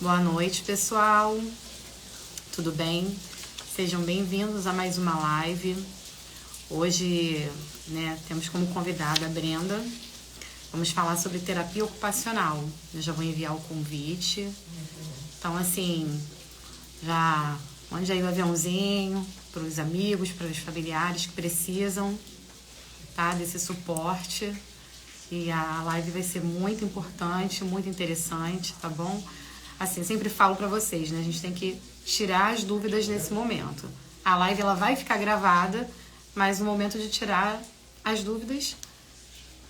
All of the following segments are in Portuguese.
Boa noite, pessoal. Tudo bem? Sejam bem-vindos a mais uma live. Hoje, temos como convidada a Brenda. Vamos falar sobre terapia ocupacional. Eu já vou enviar o convite. Então, assim, já mande aí o aviãozinho para os amigos, para os familiares que precisam, tá? Desse suporte. E a live vai ser muito importante, muito interessante, tá bom? Assim, sempre falo pra vocês, né? A gente tem que tirar as dúvidas nesse momento. A live ela vai ficar gravada, mas o momento de tirar as dúvidas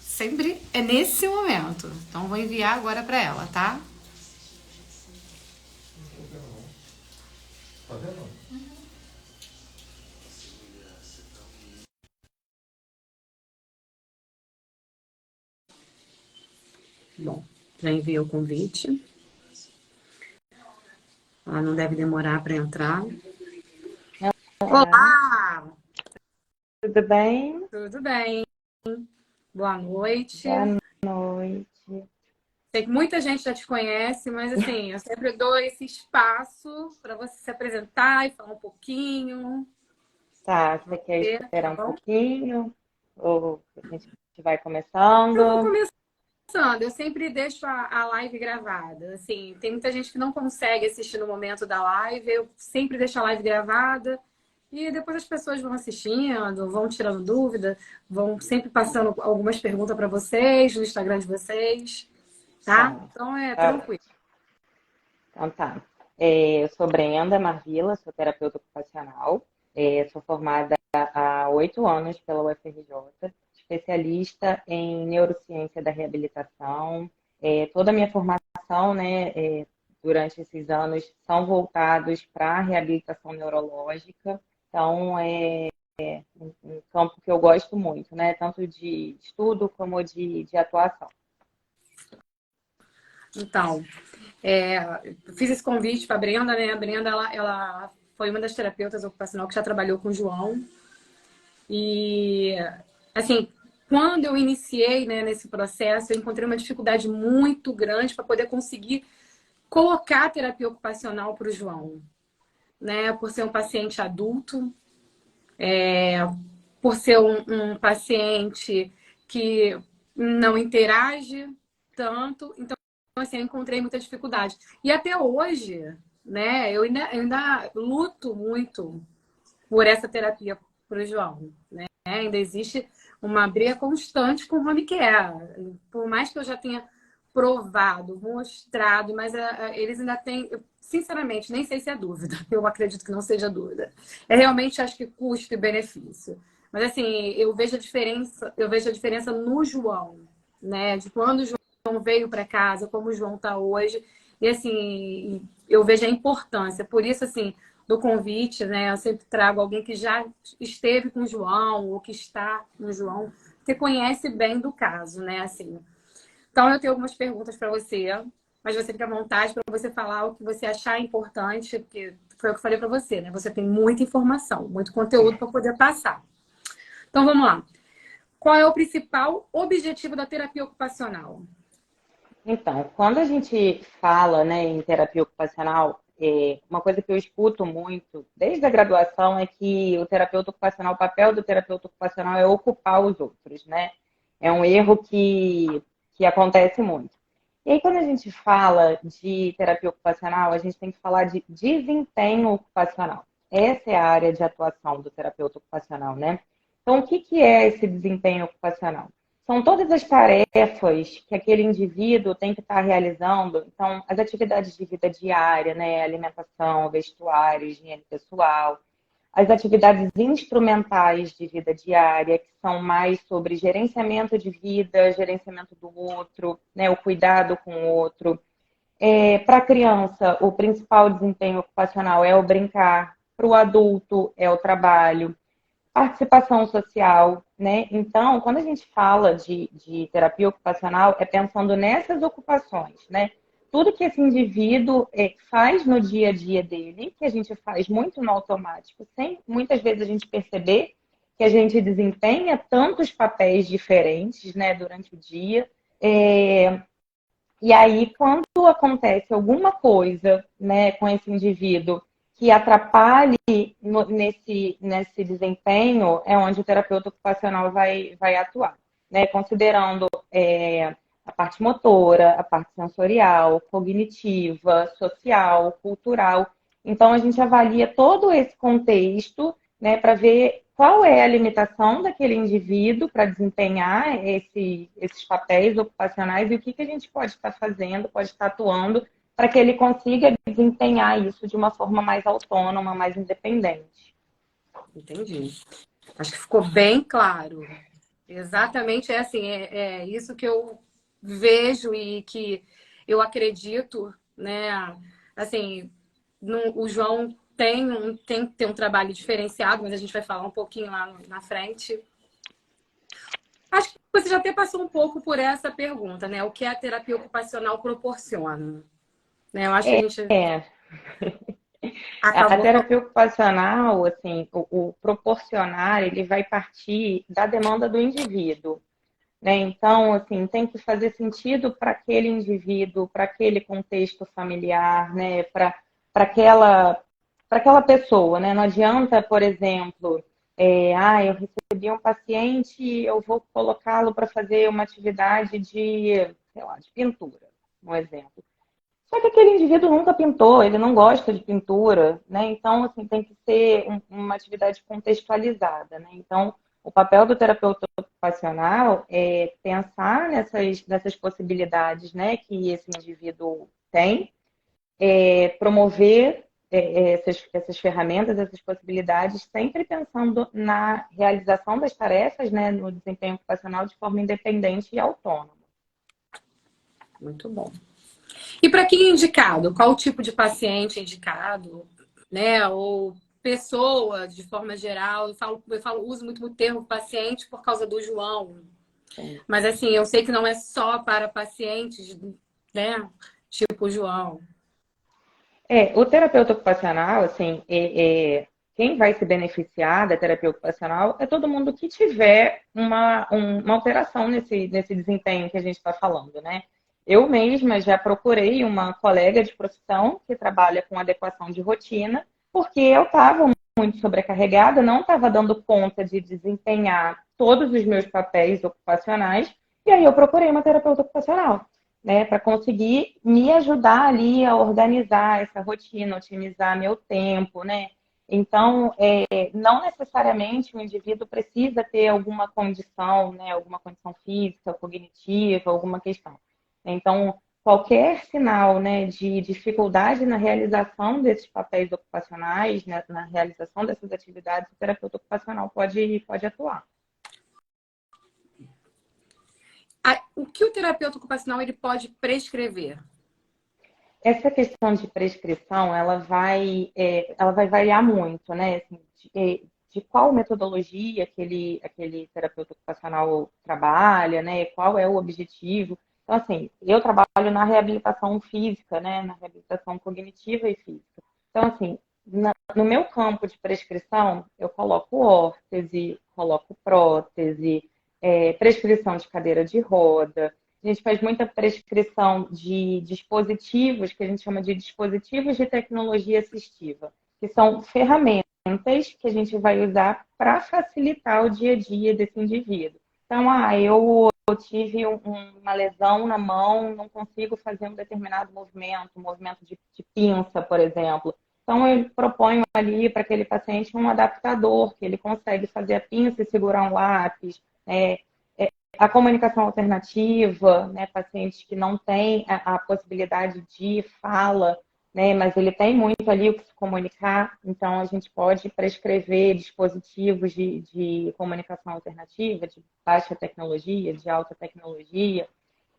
sempre é nesse momento. Então vou enviar agora pra ela, tá? Tá vendo? Bom, já enviei o convite. Ela não deve demorar para entrar. Olá, Olá! tudo bem? Tudo bem? Boa noite. Boa noite. Sei que muita gente já te conhece, mas assim, eu sempre dou esse espaço para você se apresentar e falar um pouquinho. Tá, você quer Tá esperar um bom? pouquinho? Ou a gente vai Eu vou começando? começando, eu sempre deixo a live gravada. Assim, tem muita gente que não consegue assistir no momento da live, eu sempre deixo a live gravada e depois as pessoas vão assistindo, vão tirando dúvida, vão sempre passando algumas perguntas para vocês no Instagram de vocês, tá? Tá, Então é tá tranquilo. ótimo. Então tá. Eu sou Brenda Marvila, sou terapeuta ocupacional. Sou formada há 8 anos pela UFRJ, especialista em neurociência da reabilitação. Toda a minha formação, né, durante esses anos, são voltados para a reabilitação neurológica. Então, um campo que eu gosto muito, né, tanto de estudo como de atuação. Então, fiz esse convite para a Brenda, né? A Brenda, ela foi uma das terapeutas ocupacional que já trabalhou com o João. E, assim, quando eu iniciei, né, nesse processo, eu encontrei uma dificuldade muito grande para poder conseguir colocar a terapia ocupacional para o João, né? Por ser um paciente adulto, por ser um paciente que não interage tanto. Então, assim, eu encontrei muita dificuldade. E até hoje, né, eu ainda luto muito por essa terapia para o João, né? Ainda existe uma briga constante com o home care. Por mais que eu já tenha provado, mostrado, mas eles ainda têm, sinceramente, nem sei se é dúvida. Eu acredito que não seja dúvida. Realmente acho que custo e benefício. Mas assim, eu vejo a diferença no João, né? De quando o João veio para casa, como o João está hoje. E assim, eu vejo a importância. Por isso, assim, do convite, né? Eu sempre trago alguém que já esteve com o João ou que está com o João, que conhece bem do caso, né? Assim. Então, eu tenho algumas perguntas para você, mas você fica à vontade para você falar o que você achar importante, porque foi o que eu falei para você, né? Você tem muita informação, muito conteúdo para poder passar. Então, vamos lá. Qual é o principal objetivo da terapia ocupacional? Então, quando a gente fala, né, em terapia ocupacional, uma coisa que eu escuto muito desde a graduação é que o terapeuta ocupacional, o papel do terapeuta ocupacional é ocupar os outros, né? É um erro que acontece muito. E aí, quando a gente fala de terapia ocupacional, a gente tem que falar de desempenho ocupacional. Essa é a área de atuação do terapeuta ocupacional, né? Então, o que que é esse desempenho ocupacional? São todas as tarefas que aquele indivíduo tem que estar realizando. Então, as atividades de vida diária, né? Alimentação, vestuário, higiene pessoal. As atividades instrumentais de vida diária, que são mais sobre gerenciamento de vida, gerenciamento do outro, né? O cuidado com o outro. Para a criança, o principal desempenho ocupacional é o brincar. Para o adulto, é o trabalho, participação social, né? Então, quando a gente fala de terapia ocupacional, é pensando nessas ocupações, né? Tudo que esse indivíduo faz no dia a dia dele, que a gente faz muito no automático, sem muitas vezes a gente perceber que a gente desempenha tantos papéis diferentes, né, durante o dia. E aí, quando acontece alguma coisa, né, com esse indivíduo que atrapalhe nesse desempenho, é onde o terapeuta ocupacional vai atuar, né, considerando a parte motora, a parte sensorial, cognitiva, social, cultural. Então, a gente avalia todo esse contexto, né, para ver qual é a limitação daquele indivíduo para desempenhar esses papéis ocupacionais e o que a gente pode estar fazendo, pode estar atuando para que ele consiga desempenhar isso de uma forma mais autônoma, mais independente. Entendi. Acho que ficou bem claro. Exatamente, é assim, é isso que eu vejo e que eu acredito, né? Assim, o João tem que ter um trabalho diferenciado, mas a gente vai falar um pouquinho lá na frente. Acho que você já até passou um pouco por essa pergunta, né? O que a terapia ocupacional proporciona? Né? Eu acho que a gente É, a acabou falando. terapia ocupacional, assim, o proporcionar, ele vai partir da demanda do indivíduo, né? Então, assim, tem que fazer sentido para aquele indivíduo, para aquele contexto familiar, né? Para aquela pessoa, né? Não adianta, por exemplo, eu recebi um paciente, eu vou colocá-lo para fazer uma atividade de, sei lá, de pintura, um exemplo. Só que aquele indivíduo nunca pintou, ele não gosta de pintura, né? Então, assim, tem que ser uma atividade contextualizada, né? Então, o papel do terapeuta ocupacional é pensar nessas possibilidades, né, que esse indivíduo tem, promover essas ferramentas, essas possibilidades, sempre pensando na realização das tarefas, né, no desempenho ocupacional de forma independente e autônoma. Muito bom. E para quem é indicado? Qual o tipo de paciente é indicado? Né? Ou pessoa, de forma geral? Uso muito o termo paciente por causa do João. Mas assim, eu sei que não é só para pacientes, né? Tipo o João. O terapeuta ocupacional, assim, quem vai se beneficiar da terapia ocupacional é todo mundo que tiver uma alteração nesse desempenho que a gente está falando, né? Eu mesma já procurei uma colega de profissão que trabalha com adequação de rotina, porque eu estava muito sobrecarregada, não estava dando conta de desempenhar todos os meus papéis ocupacionais, e aí eu procurei uma terapeuta ocupacional, né, para conseguir me ajudar ali a organizar essa rotina, otimizar meu tempo, né? Então, não necessariamente o indivíduo precisa ter alguma condição, né, alguma condição física, cognitiva, alguma questão. Então, qualquer sinal, né, de dificuldade na realização desses papéis ocupacionais, né, na realização dessas atividades, o terapeuta ocupacional pode atuar. O que o terapeuta ocupacional ele pode prescrever? Essa questão de prescrição, ela vai variar muito, né? Assim, de qual metodologia aquele terapeuta ocupacional trabalha, né? Qual é o objetivo. Então, assim, eu trabalho na reabilitação física, né? Na reabilitação cognitiva e física. Então, assim, no meu campo de prescrição, eu coloco órtese, coloco prótese, prescrição de cadeira de roda. A gente faz muita prescrição de dispositivos, que a gente chama de dispositivos de tecnologia assistiva, que são ferramentas que a gente vai usar para facilitar o dia a dia desse indivíduo. Então, eu tive uma lesão na mão, não consigo fazer um determinado movimento, um movimento de pinça, por exemplo. Então, eu proponho ali para aquele paciente um adaptador, que ele consegue fazer a pinça e segurar um lápis, a comunicação alternativa, né, pacientes que não têm a possibilidade de fala, né, mas ele tem muito ali o que se comunicar, então a gente pode prescrever dispositivos de comunicação alternativa, de baixa tecnologia, de alta tecnologia,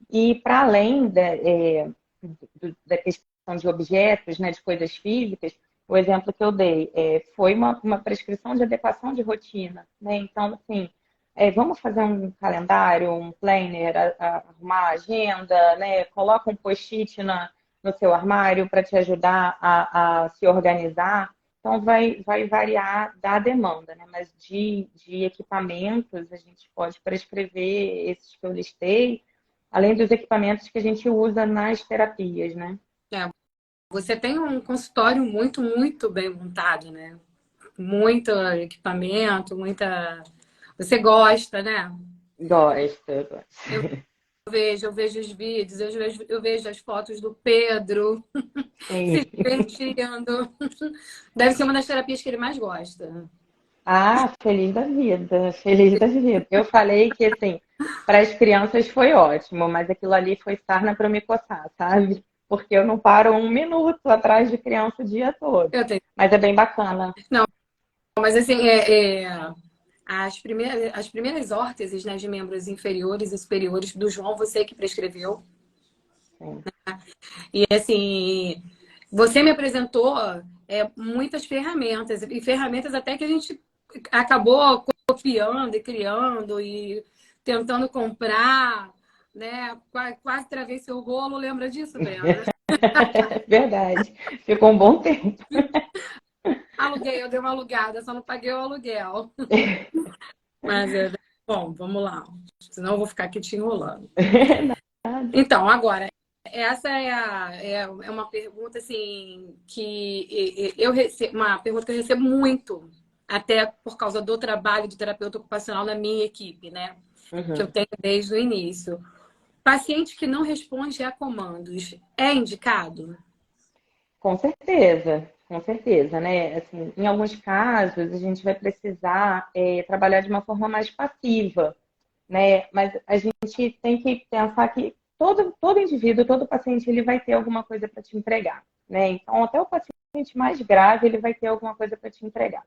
e para além da questão de objetos, né, de coisas físicas, o exemplo que eu dei foi uma prescrição de adequação de rotina, né, então, assim, vamos fazer um calendário, um planner, arrumar a agenda, né? Coloca um post-it no seu armário para te ajudar a se organizar. Então, vai variar da demanda, né? Mas de equipamentos, a gente pode prescrever esses que eu listei. além dos equipamentos que a gente usa nas terapias, né? É, você tem um consultório muito, muito bem montado, né? Muito equipamento, muita. Você gosta, né? Gosto, Eu gosto. eu vejo os vídeos, eu vejo as fotos do Pedro se Sim. divertindo. Deve ser uma das terapias que ele mais gosta. Ah, feliz da vida, feliz da vida. Eu falei que, assim, para as crianças foi ótimo, mas aquilo ali foi sarna para me coçar, sabe? Porque eu não paro um minuto atrás de criança o dia todo. Eu tenho. Mas é bem bacana. Não, mas assim, as primeiras órteses, né, de membros inferiores e superiores do João, você que prescreveu. Sim. E assim, você me apresentou muitas ferramentas, e ferramentas até que a gente acabou copiando e criando e tentando comprar, né? Quase travei seu rolo, lembra disso, Brenda? Verdade. Ficou um bom tempo. Aluguei, eu dei uma alugada, só não paguei o aluguel. Mas bom, vamos lá. Senão eu vou ficar aqui te enrolando. Então, agora, essa é uma pergunta assim que eu recebo, uma pergunta que eu recebo muito, até por causa do trabalho de terapeuta ocupacional na minha equipe, né? Que eu Uhum. tenho desde o início. Paciente que não responde a comandos é indicado? Com certeza, né? Assim, em alguns casos, a gente vai precisar trabalhar de uma forma mais passiva, né? Mas a gente tem que pensar que todo indivíduo, todo paciente, ele vai ter alguma coisa para te entregar, né? Então, até o paciente mais grave, ele vai ter alguma coisa para te entregar.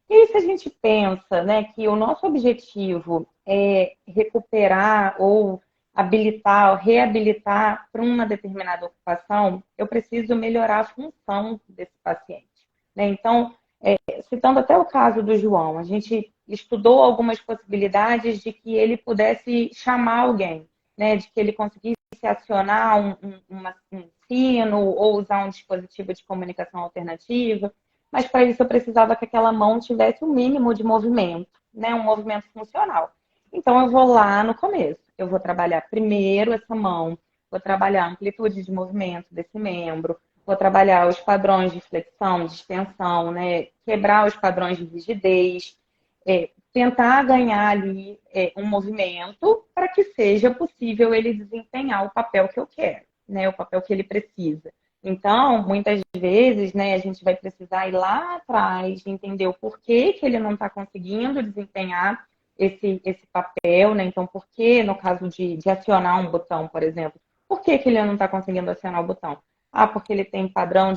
E aí, se a gente pensa, né, que o nosso objetivo é recuperar ou habilitar ou reabilitar para uma determinada ocupação, eu preciso melhorar a função desse paciente, né? Então, citando até o caso do João, a gente estudou algumas possibilidades de que ele pudesse chamar alguém, né? De que ele conseguisse acionar um sino ou usar um dispositivo de comunicação alternativa, mas para isso eu precisava que aquela mão tivesse um mínimo de movimento, né? Um movimento funcional. Então eu vou lá no começo, eu vou trabalhar primeiro essa mão, vou trabalhar a amplitude de movimento desse membro, vou trabalhar os padrões de flexão, de extensão, né? Quebrar os padrões de rigidez, tentar ganhar ali um movimento para que seja possível ele desempenhar o papel que eu quero, né? O papel que ele precisa. Então, muitas vezes, né, a gente vai precisar ir lá atrás, entender o porquê que ele não está conseguindo desempenhar esse papel, né? Então, por que, no caso de acionar um botão, por exemplo, por que ele não está conseguindo acionar o botão? Ah, porque ele tem padrão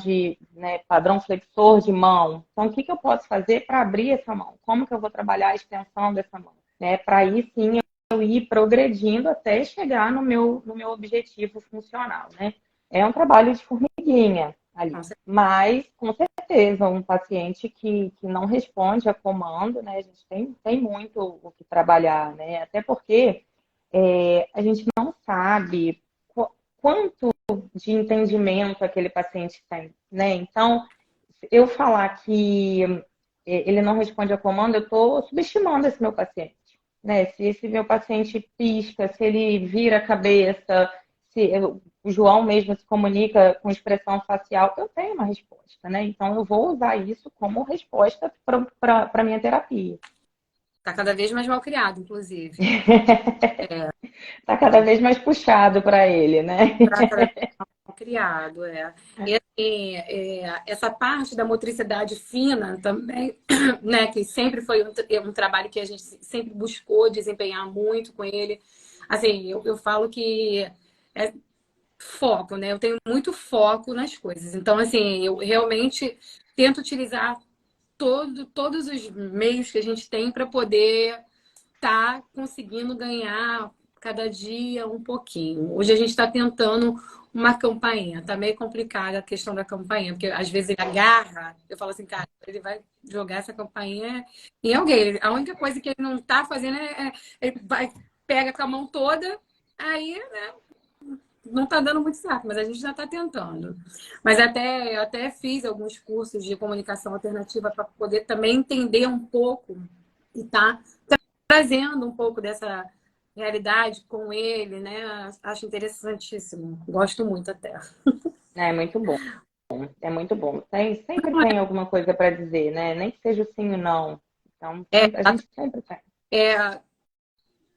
padrão flexor de mão. Então, o que eu posso fazer para abrir essa mão? Como que eu vou trabalhar a extensão dessa mão? Né? Para aí sim eu ir progredindo até chegar no meu objetivo funcional, né? É um trabalho de formiguinha ali. Mas, com certeza, um paciente que não responde a comando, né? A gente tem muito o que trabalhar, né? Até porque a gente não sabe quanto de entendimento aquele paciente tem, né? Então, eu falar que ele não responde a comando, eu estou subestimando esse meu paciente, né? Se esse meu paciente pisca, se ele vira a cabeça, se o João mesmo se comunica com expressão facial, eu tenho uma resposta, né? Então, eu vou usar isso como resposta para a minha terapia. Tá cada vez mais mal criado, inclusive. Tá cada vez mais puxado para ele, né? Tá cada vez mais mal criado, E assim, essa parte da motricidade fina também, né, que sempre foi um trabalho que a gente sempre buscou desempenhar muito com ele. Assim, eu falo que é foco, né? Eu tenho muito foco nas coisas. Então, assim, eu realmente tento utilizar todos os meios que a gente tem para poder estar conseguindo ganhar cada dia um pouquinho. Hoje a gente está tentando uma campainha. Tá meio complicada a questão da campainha, porque às vezes ele agarra, eu falo assim, cara, ele vai jogar essa campainha em alguém. A única coisa que ele não está fazendo ele vai, pega com a mão toda, aí, né, não está dando muito certo, mas a gente já está tentando. Mas eu até fiz alguns cursos de comunicação alternativa para poder também entender um pouco e tá trazendo um pouco realidade com ele, né? Acho interessantíssimo. Gosto muito até. É muito bom, é muito bom. Sempre tem alguma coisa para dizer, né? Nem que seja o sim ou não. Então, É, a gente sempre tem. é,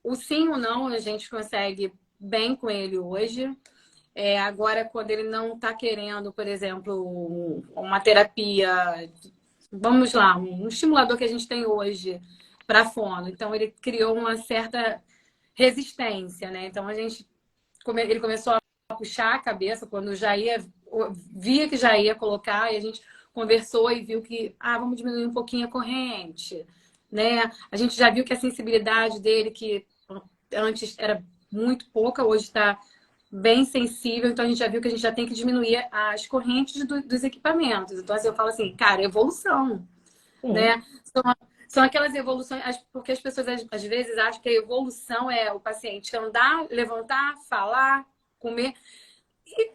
o sim ou não a gente consegue bem com ele hoje. Agora, quando ele não está querendo, por exemplo, uma terapia, vamos lá, um estimulador que a gente tem hoje para fono. Então, ele criou uma certa resistência, né? Então, ele começou a puxar a cabeça quando via que já ia colocar, e a gente conversou e viu que, vamos diminuir um pouquinho a corrente, né? A gente já viu que a sensibilidade dele, que antes era muito pouca, hoje está bem sensível, então a gente já viu que a gente já tem que diminuir as correntes dos equipamentos. Então, assim, eu falo assim, cara, evolução, Sim, né? São aquelas evoluções, porque as pessoas às vezes acham que a evolução é o paciente andar, levantar, falar, comer. E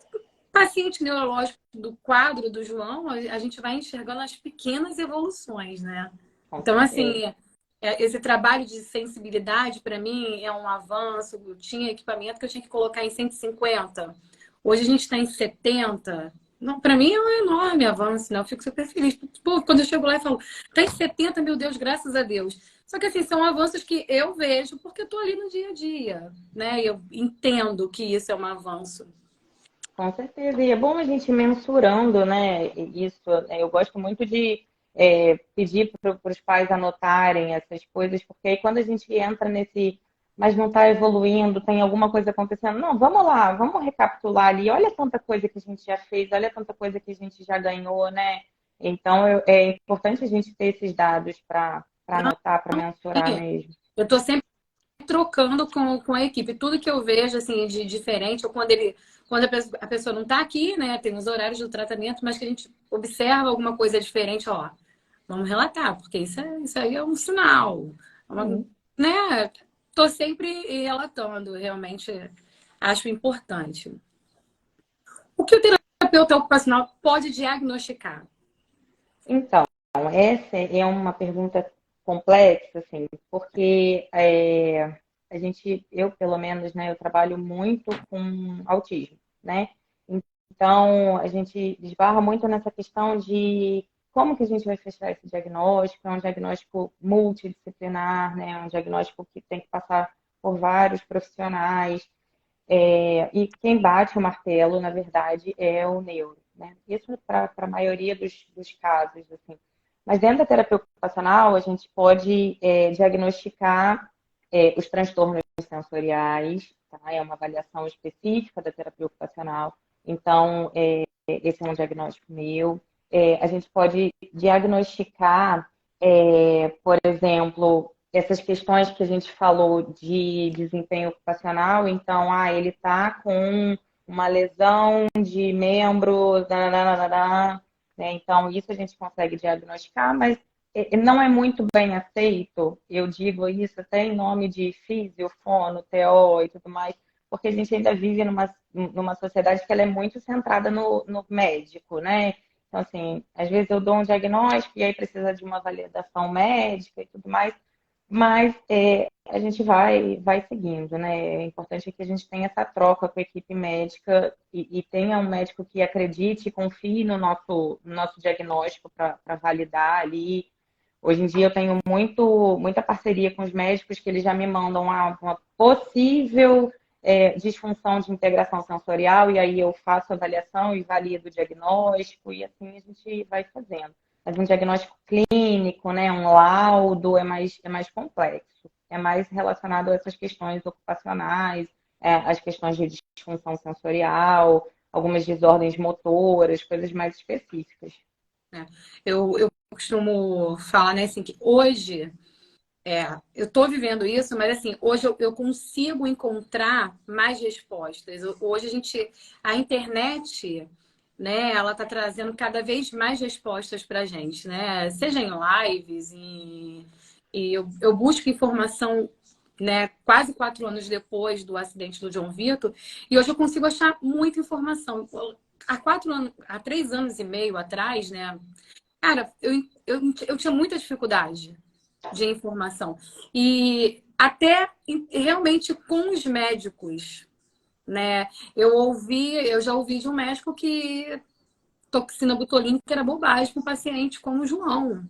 paciente neurológico do quadro do João, a gente vai enxergando as pequenas evoluções, né? com Então, certeza. assim, esse trabalho de sensibilidade, para mim, é um avanço. Eu tinha equipamento que eu tinha que colocar em 150. Hoje a gente está em 70. Não, para mim é um enorme avanço, né? Eu fico super feliz. Pô, quando eu chego lá e falo, tá em 70, meu Deus, graças a Deus. Só que, assim, são avanços que eu vejo porque eu tô ali no dia a dia, né? Eu entendo que isso é um avanço. Com certeza. E é bom a gente ir mensurando, né? Isso. Eu gosto muito de pedir para os pais anotarem essas coisas, porque aí quando a gente entra nesse, mas não está evoluindo, tem alguma coisa acontecendo. Não, vamos lá, vamos recapitular ali. Olha tanta coisa que a gente já fez, olha tanta coisa que a gente já ganhou, né? Então é importante a gente ter esses dados para anotar, para mensurar mesmo. Eu tô sempre trocando com a equipe. Tudo que eu vejo assim de diferente, ou quando a pessoa não está aqui, né? Tem os horários do tratamento, mas que a gente observa alguma coisa diferente, ó, vamos relatar, porque isso aí é um sinal. Sim. Né? Tô sempre relatando, realmente acho importante. O que o terapeuta ocupacional pode diagnosticar? Então, essa é uma pergunta complexa, assim, porque a gente, eu pelo menos, né, eu trabalho muito com autismo, né? Então, a gente esbarra muito nessa questão de como que a gente vai fechar esse diagnóstico, é um diagnóstico multidisciplinar, né? É um diagnóstico que tem que passar por vários profissionais, e quem bate o martelo, na verdade, é o neuro, né? Isso para a maioria dos casos, assim. Mas dentro da terapia ocupacional, a gente pode diagnosticar os transtornos sensoriais, tá? É uma avaliação específica da terapia ocupacional. Então, esse é um diagnóstico meu. A gente pode diagnosticar, por exemplo, essas questões que a gente falou de desempenho ocupacional. Então, ele está com uma lesão de membro, dananana, né? Então, isso a gente consegue diagnosticar, mas não é muito bem aceito. Eu digo isso até em nome de físio, fono, TO e tudo mais, porque a gente ainda vive numa sociedade que ela é muito centrada no médico, né? Então, assim, às vezes eu dou um diagnóstico e aí precisa de uma validação médica e tudo mais, mas a gente vai seguindo, né? É importante que a gente tenha essa troca com a equipe médica e tenha um médico que acredite e confie no nosso diagnóstico para validar ali. Hoje em dia eu tenho muita parceria com os médicos que eles já me mandam uma possível disfunção de integração sensorial e aí eu faço a avaliação e valido o diagnóstico e assim a gente vai fazendo. Mas um diagnóstico clínico, né, um laudo é mais complexo. É mais relacionado a essas questões ocupacionais, as questões de disfunção sensorial, algumas desordens motoras, coisas mais específicas. Né? Eu costumo falar, né, assim, que hoje eu estou vivendo isso, mas assim, hoje eu consigo encontrar mais respostas. Hoje a internet, né, ela está trazendo cada vez mais respostas para a gente, né? Seja em lives, e eu busco informação, né, quase 4 anos depois do acidente do João Vitor, e hoje eu consigo achar muita informação. Há 4 anos, há 3 anos e meio atrás, né, cara, eu tinha muita dificuldade de informação. E até realmente com os médicos, né? Eu já ouvi de um médico que toxina botulínica era bobagem para um paciente como o João.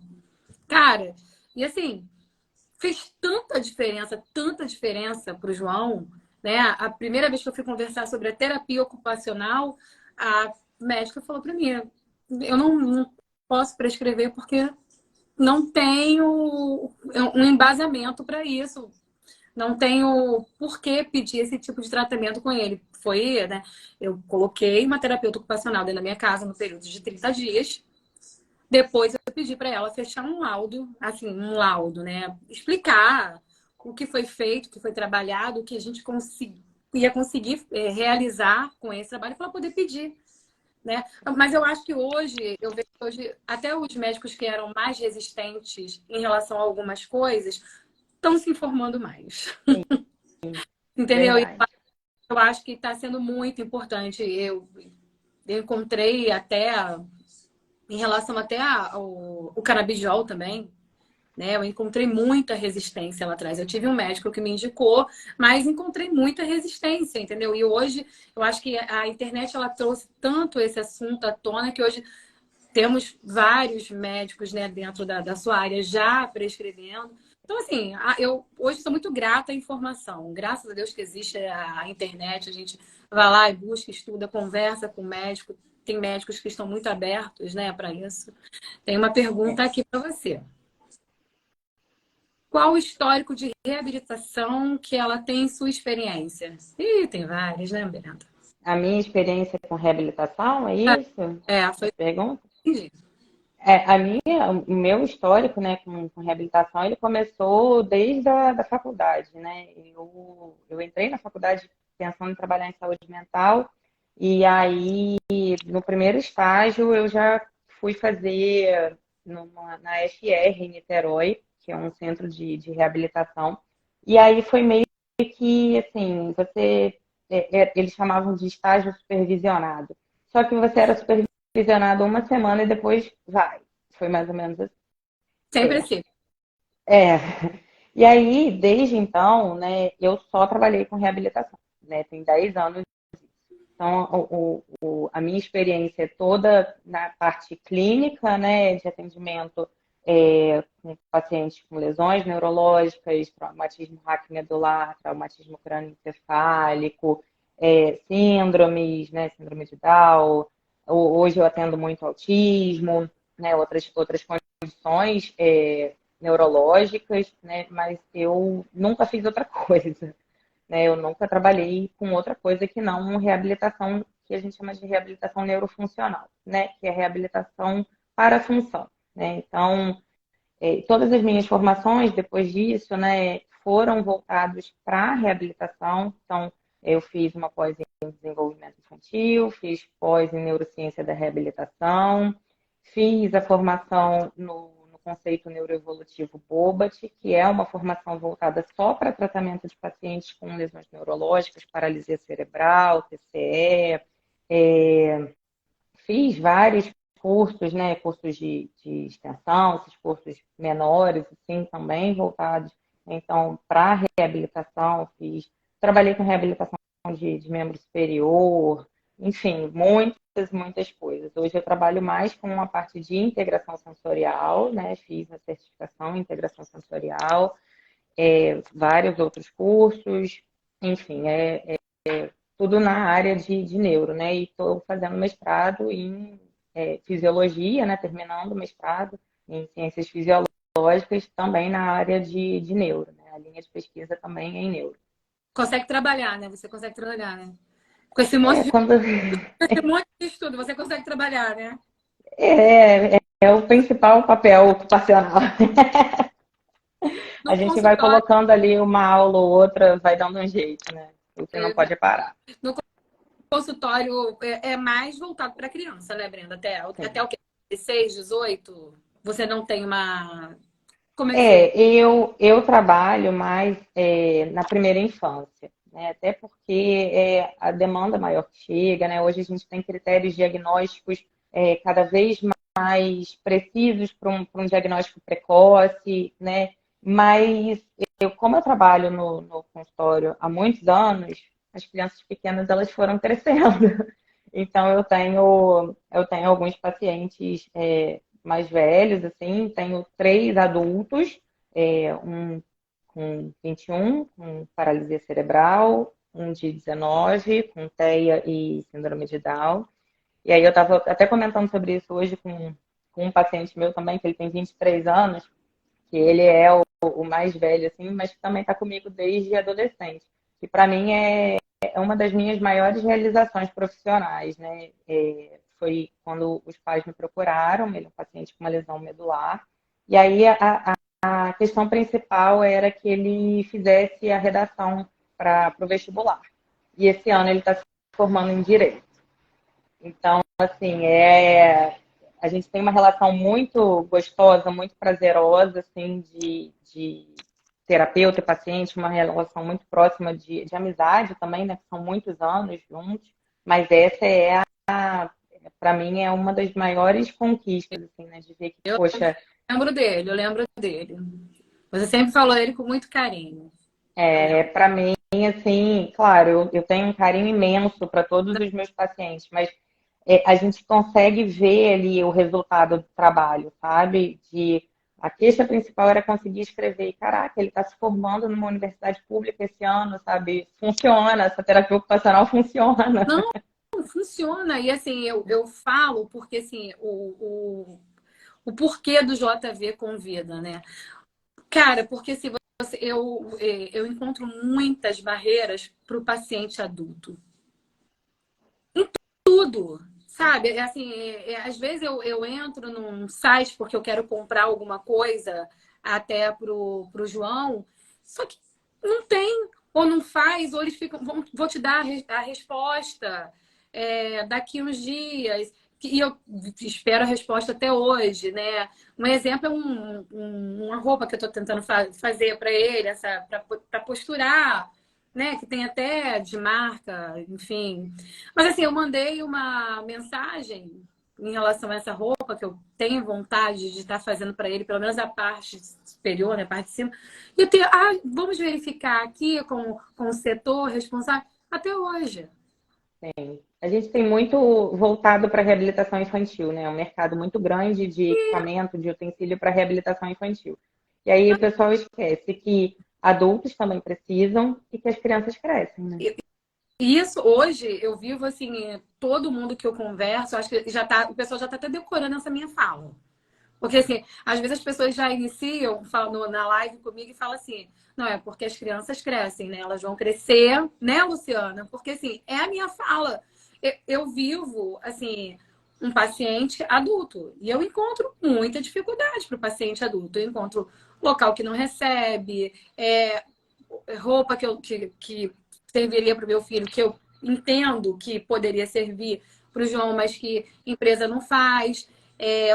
Cara, e assim, fez tanta diferença para o João, né? A primeira vez que eu fui conversar sobre a terapia ocupacional, a médica falou para mim: eu não posso prescrever porque não tenho um embasamento para isso. Não tenho por que pedir esse tipo de tratamento com ele. Foi, né? Eu coloquei uma terapeuta ocupacional dentro da minha casa no período de 30 dias. Depois eu pedi para ela fechar um laudo, assim, um laudo, né? Explicar o que foi feito, o que foi trabalhado, o que a gente ia conseguir realizar com esse trabalho para poder pedir, né? Mas eu acho que hoje, eu vejo que hoje, até os médicos que eram mais resistentes em relação a algumas coisas, estão se informando mais. Sim, Entendeu? E verdade. eu acho que está sendo muito importante. Eu encontrei até, em relação até ao o canabidiol também, né? Eu encontrei muita resistência lá atrás. Eu tive um médico que me indicou, mas encontrei muita resistência, entendeu? E hoje, eu acho que a internet, ela trouxe tanto esse assunto à tona que hoje temos vários médicos, né, dentro da sua área já prescrevendo. Então, assim, eu hoje sou muito grata à informação. Graças a Deus que existe a internet, a gente vai lá e busca, estuda, conversa com o médico. Tem médicos que estão muito abertos, né, para isso. Tem uma É. pergunta aqui para você. Qual o histórico de reabilitação que ela tem em sua experiência? Ih, tem várias, né, Brenda? A minha experiência com reabilitação, é isso? Foi. A pergunta? Entendi. O meu histórico, né, com reabilitação, ele começou desde da faculdade, né? Eu entrei na faculdade pensando em trabalhar em saúde mental, e aí, no primeiro estágio, eu já fui fazer na FR, em Niterói, que é um centro de reabilitação, e aí foi meio que, assim, eles chamavam de estágio supervisionado, só que você era supervisionado uma semana e depois vai. Foi mais ou menos assim. Sempre É. assim. É. E aí, desde então, né, eu só trabalhei com reabilitação, né? Tem 10 anos. Então, a minha experiência é toda na parte clínica, né, de atendimento com pacientes com lesões neurológicas, traumatismo raquimedular, traumatismo crânioencefálico, síndromes, né, síndrome de Down. Hoje eu atendo muito autismo, né, outras condições neurológicas, né, mas eu nunca fiz outra coisa, né? Eu nunca trabalhei com outra coisa que não reabilitação, que a gente chama de reabilitação neurofuncional, né? Que é reabilitação para a função, né? Então, todas as minhas formações depois disso, né, foram voltadas para a reabilitação. Então, eu fiz uma pós em desenvolvimento infantil, fiz pós em neurociência da reabilitação, fiz a formação no conceito neuroevolutivo BOBAT, que é uma formação voltada só para tratamento de pacientes com lesões neurológicas, paralisia cerebral, TCE. Fiz vários cursos, né? Cursos de extensão, esses cursos menores, assim, também voltados, então, para reabilitação, trabalhei com reabilitação de membro superior, enfim, muitas coisas. Hoje eu trabalho mais com uma parte de integração sensorial, né? Fiz a certificação em integração sensorial, vários outros cursos, enfim, tudo na área de neuro, né? E estou fazendo mestrado em fisiologia, né? Terminando o mestrado em ciências fisiológicas também na área de neuro, né? A linha de pesquisa também é em neuro. Consegue trabalhar, né? Você consegue trabalhar, né? Com esse monte É, de, quando, esse monte de estudo, você consegue trabalhar, né? é o principal papel ocupacional. A No gente vai consultório, colocando ali uma aula ou outra, vai dando um jeito, né? O que não é, pode parar. no consultório é mais voltado para criança, né, Brenda? Até Sim. o quê? 16, 18? Você não tem uma. Como é que você. Eu trabalho mais na primeira infância, né? Até porque a demanda maior que chega, né? Hoje a gente tem critérios diagnósticos cada vez mais precisos para um diagnóstico precoce, né? Mas como eu trabalho no consultório há muitos anos, as crianças pequenas elas foram crescendo. Então eu tenho alguns pacientes mais velhos, assim, tenho 3 adultos, um com 21, com paralisia cerebral, um de 19, com TEA e síndrome de Down. E aí eu estava até comentando sobre isso hoje com um paciente meu também, que ele tem 23 anos, que ele é o mais velho, assim, mas que também está comigo desde adolescente. E para mim é uma das minhas maiores realizações profissionais, né? Foi quando os pais me procuraram, ele é um paciente com uma lesão medular, e aí a questão principal era que ele fizesse a redação para o vestibular. E esse ano ele está se formando em Direito. Então, assim, a gente tem uma relação muito gostosa, muito prazerosa, assim, de terapeuta e paciente, uma relação muito próxima de amizade também, né? Que são muitos anos juntos. Mas essa para mim, é uma das maiores conquistas, assim, né? De ver que, Eu poxa, eu lembro dele. Você sempre falou ele com muito carinho. Eu lembro. para mim, assim, claro, eu tenho um carinho imenso para todos os meus pacientes, mas a gente consegue ver ali o resultado do trabalho, sabe? A queixa principal era conseguir escrever. E, caraca, ele está se formando numa universidade pública esse ano, sabe? Funciona, essa terapia ocupacional funciona. Não, funciona. E assim, eu falo porque assim, o porquê do JV Convida, né? Cara, porque se eu encontro muitas barreiras para o paciente adulto. Tudo, sabe? Assim, às vezes eu entro num site porque eu quero comprar alguma coisa até pro João, só que não tem, ou não faz, ou eles ficam, vou te dar a resposta daqui uns dias. E eu espero a resposta até hoje, né? Um exemplo é uma roupa que eu estou tentando fazer para ele, para posturar, né? Que tem até de marca, enfim. Mas assim, eu mandei uma mensagem em relação a essa roupa que eu tenho vontade de estar fazendo para ele, pelo menos a parte superior, né, a parte de cima. E eu tenho, vamos verificar aqui com o setor responsável até hoje. A gente tem muito voltado para a reabilitação infantil, né? Um mercado muito grande de equipamento, de utensílio para reabilitação infantil. E aí o pessoal esquece que adultos também precisam e que as crianças crescem, né? E isso hoje eu vivo assim, todo mundo que eu converso, acho que o pessoal já está até decorando essa minha fala. Porque, assim, às vezes as pessoas já iniciam falam na live comigo e falam assim, não, é porque as crianças crescem, né? Elas vão crescer, né, Luciana? Porque, assim, é a minha fala. Eu vivo, assim, um paciente adulto. E eu encontro muita dificuldade para o paciente adulto. Eu encontro local que não recebe, roupa que serviria para o meu filho, que eu entendo que poderia servir para o João, mas que empresa não faz.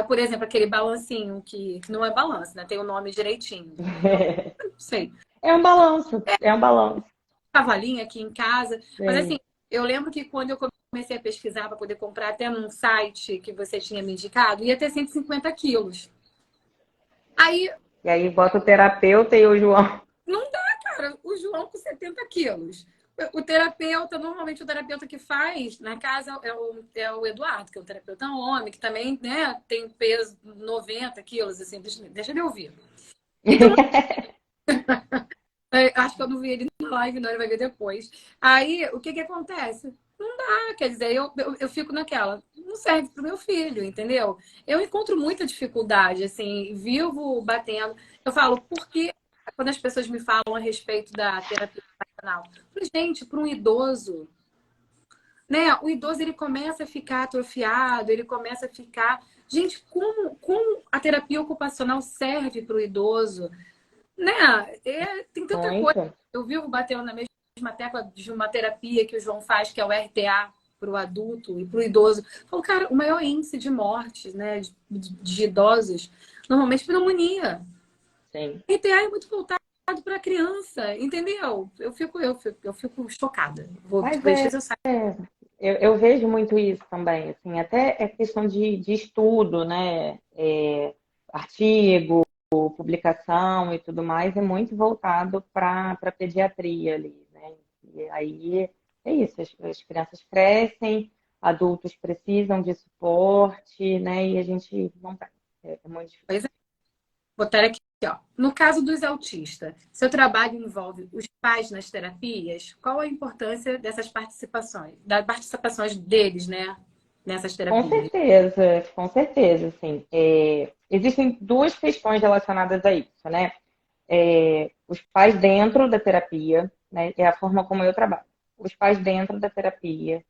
Por exemplo, aquele balancinho que não é balanço, né? Tem o nome direitinho. Não sei. É um balanço, é um balanço. Cavalinho aqui em casa. Mas assim, Sim. eu lembro que quando eu comecei a pesquisar para poder comprar até num site que você tinha me indicado, ia ter 150 quilos. Aí, E aí bota o terapeuta e o João. não dá, cara. O João com 70 quilos. O terapeuta, normalmente o terapeuta que faz na casa é o Eduardo, que é um terapeuta homem, que também, né, tem peso 90 quilos, assim, deixa ele ouvir. Então, acho que eu não vi ele na live, não, ele vai ver depois. Aí, o que que acontece? Não dá, quer dizer, eu fico naquela, não serve pro meu filho, entendeu? Eu encontro muita dificuldade, assim, vivo batendo. Eu falo, por que quando as pessoas me falam a respeito da terapia ocupacional? Eu falo, gente, para um idoso, né? O idoso ele começa a ficar atrofiado, ele começa a ficar. Gente, como a terapia ocupacional serve para o idoso? Né? Tem tanta coisa. Muito. Eu vivo batendo na mesma tecla de uma terapia que o João faz, que é o RTA para o adulto e para o idoso. Falo, cara, o maior índice de mortes, né, de idosos, normalmente pneumonia. Sim. RTA é muito voltado para criança, entendeu? Eu fico chocada. Mas Deixa eu sair. eu vejo muito isso também, assim, até é questão de estudo, né? Artigo, publicação e tudo mais, é muito voltado para pediatria ali, né? E aí é isso, as crianças crescem, adultos precisam de suporte, né? E a gente não tem. É muito difícil. Pois é. Botar aqui, ó. No caso dos autistas, seu trabalho envolve os pais nas terapias? Qual a importância dessas participações, das participações deles, né, nessas terapias? Com certeza, assim. Existem duas questões relacionadas a isso, né? Os pais dentro da terapia, né? É a forma como eu trabalho. Os pais dentro da terapia,